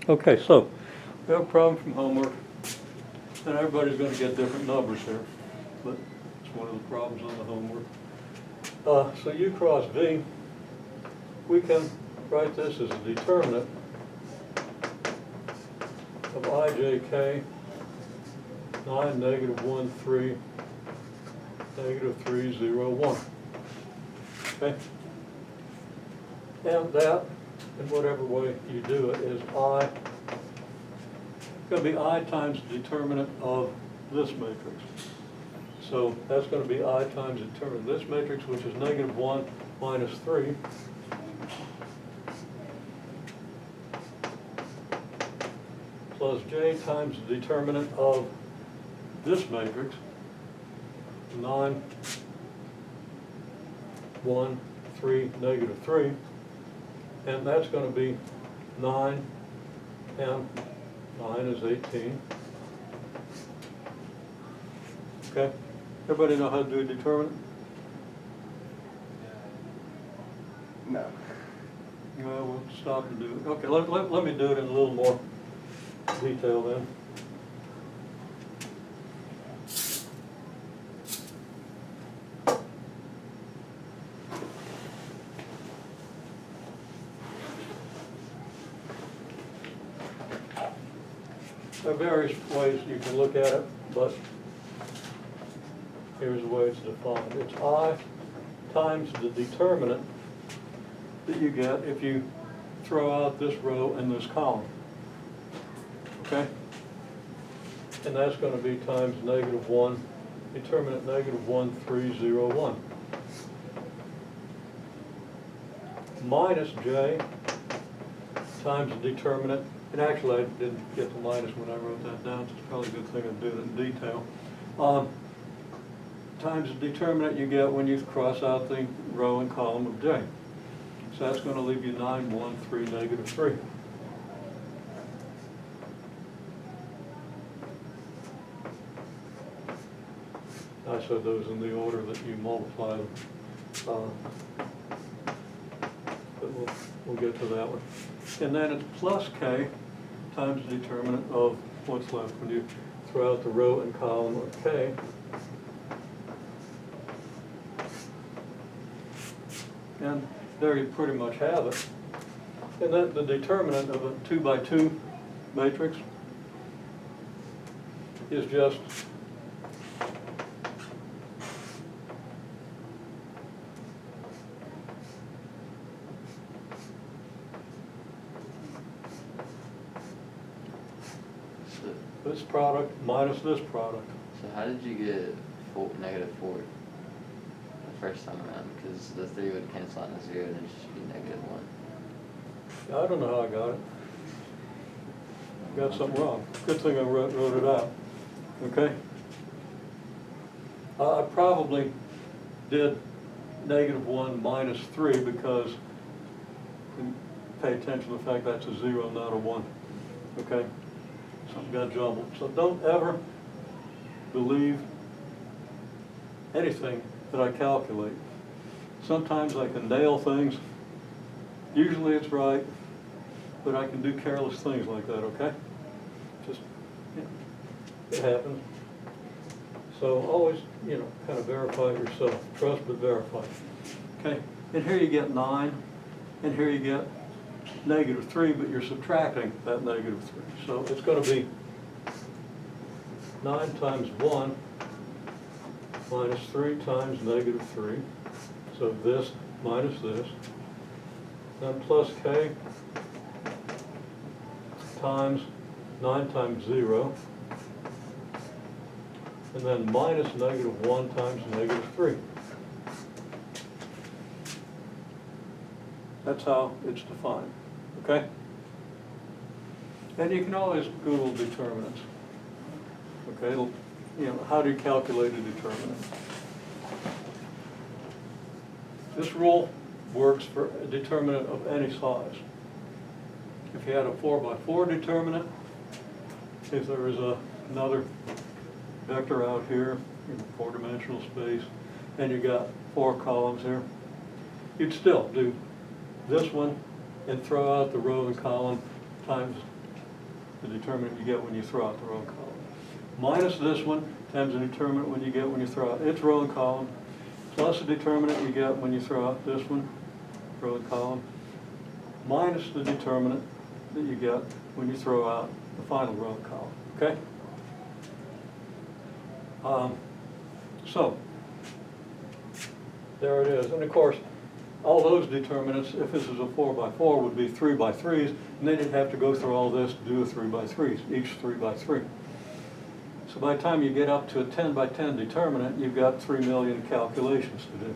Okay, so we have a problem from homework, and everybody's going to get different numbers here, but it's one of the problems on the homework. So U cross V, we can write this as a determinant of IJK 9, -1, 3, -3, 0, 1. Okay? And that, in whatever way you do it, is I, going to be I times the determinant of this matrix. So that's going to be I times the determinant of this matrix, which is -1 minus 3. Plus J times the determinant of this matrix, 9, 1, 3, -3. And that's going to be 9, and 9 is 18. Okay? Everybody know how to do a determinant? No. Well, we'll stop and do it. Okay, let me do it in a little more detail then. There are various ways you can look at it, but here's the way it's defined. It's I times the determinant that you get if you throw out this row and this column. Okay? And that's going to be times -1, determinant -1, 3, 0, 1. Minus J times the determinant, and actually I didn't get the minus when I wrote that down, so it's probably a good thing I'm doing it in detail. Times the determinant you get when you cross out the row and column of J. So that's going to leave you 9, 1, 3, -3. I said those in the order that you multiply them. But we'll get to that one. And then it's plus K times the determinant of what's left when you throw out the row and column of K. And there you pretty much have it. And then the determinant of a 2 by 2 matrix is just this product minus this product. So how did you get -4 the first time around? Because the 3 would cancel out to 0 and it should be -1. I don't know how I got it. Got something wrong. Good thing I wrote it out. Okay? I probably did -1 minus 3 because pay attention to the fact that's a 0, not a 1. Okay? Something got jumbled. So don't ever believe anything that I calculate. Sometimes I can nail things. Usually it's right, but I can do careless things like that, okay? Just, it happens. So always, kind of verify it yourself. Trust but verify. Okay, and here you get 9, and here you get -3, but you're subtracting that -3. So it's going to be 9 times 1 minus 3 times -3. So this minus this. Then plus K times 9 times 0. And then minus -1 times -3. That's how it's defined, okay? And you can always Google determinants. Okay, how do you calculate a determinant? This rule works for a determinant of any size. If you had a 4 by 4 determinant, if there was another vector out here in 4-dimensional space, and you got 4 columns here, you'd still do this one and throw out the row and column times the determinant you get when you throw out the row and column. Minus this one times the determinant when you get when you throw out its row and column, plus the determinant you get when you throw out this one, row and column, minus the determinant that you get when you throw out the final row and column, okay? So, there it is. And of course, all those determinants, if this is a 4x4, would be 3x3s, and then you'd have to go through all this to do a 3x3s, each 3x3. So by the time you get up to a 10x10 determinant, you've got 3 million calculations to do.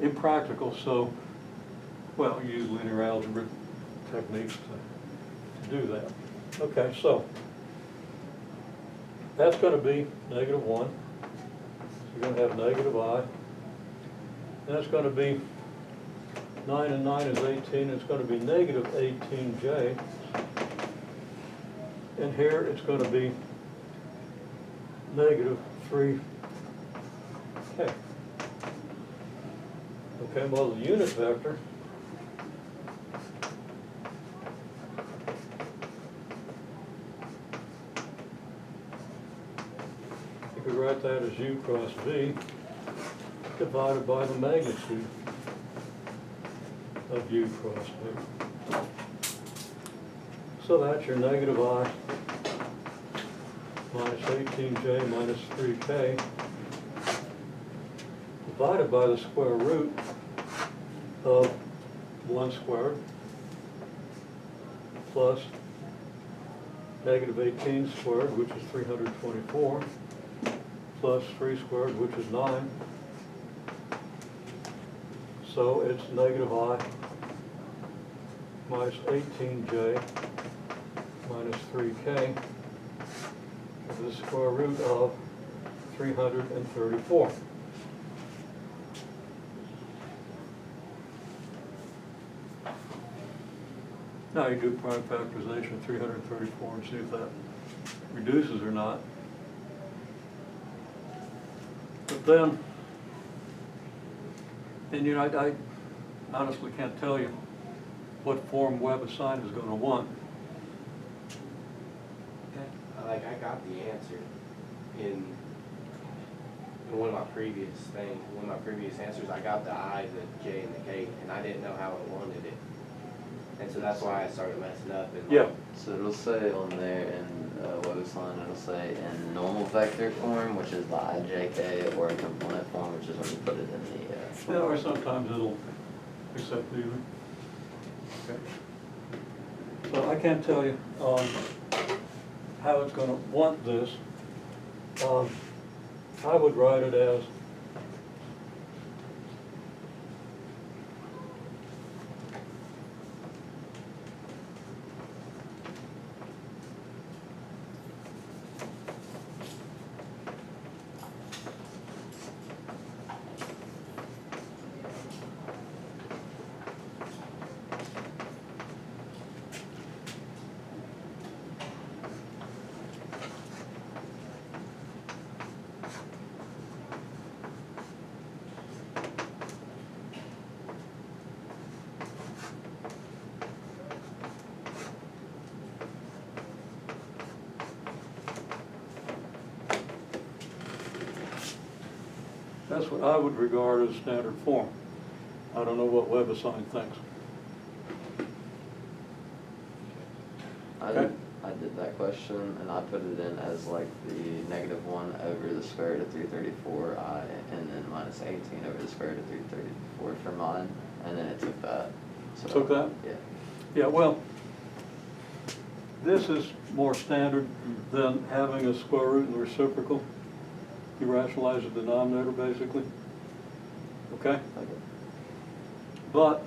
Impractical, so, well, you use linear algebra techniques to do that. Okay, so that's going to be -1. So you're going to have -I. Then it's going to be 9 and 9 is 18. It's going to be -18j. And here it's going to be -3k. Okay, well, the unit vector you could write that as u cross v divided by the magnitude of u cross v. So that's your -I minus 18j minus 3k divided by the square root of 1 squared plus -18 squared, which is 324, plus 3 squared, which is 9. So it's -I minus 18j minus 3k to the square root of 334. Now you do prime factorization of 334 and see if that reduces or not. But then, and you know, I honestly can't tell you what form WebAssign is going to want. Like, I got the answer in one of my previous things, one of my previous answers. I got the I, the J, and the K, and I didn't know how it wanted it. And so that's why I started messing up. And Yeah. So it'll say on there in WebAssign, it'll say in normal vector form, which is the IJK, or in component form, which is when you put it in the... Yeah, or sometimes it'll accept either. Okay. So I can't tell you how it's going to want this. I would write it as that's what I would regard as standard form. I don't know what WebAssign thinks. I did that question, and I put it in as like the -1 over the square root of 334I, and then minus 18 over the square root of 334 for mine, and then it took that. So, Took that? Yeah. Yeah, well, this is more standard than having a square root in the reciprocal. You rationalize the denominator, basically. Okay? Okay. But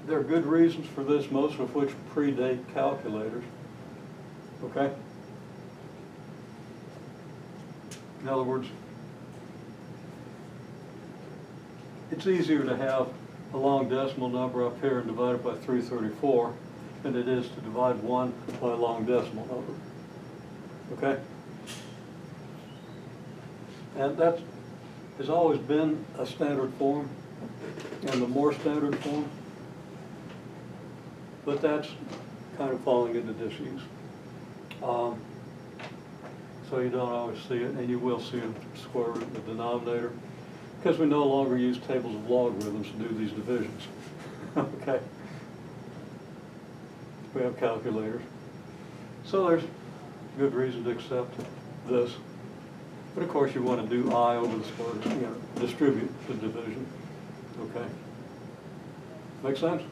there are good reasons for this, most of which predate calculators. Okay? In other words, it's easier to have a long decimal number up here and divide it by 334 than it is to divide 1 by a long decimal number. Okay? And that has always been a standard form. and the more standard form. But that's kind of falling into disuse. So you don't always see it, and you will see a square root in the denominator, because we no longer use tables of logarithms to do these divisions. Okay? We have calculators. So there's good reason to accept this. But of course, you want to do I over the square root, distribute the division. Okay? Make sense?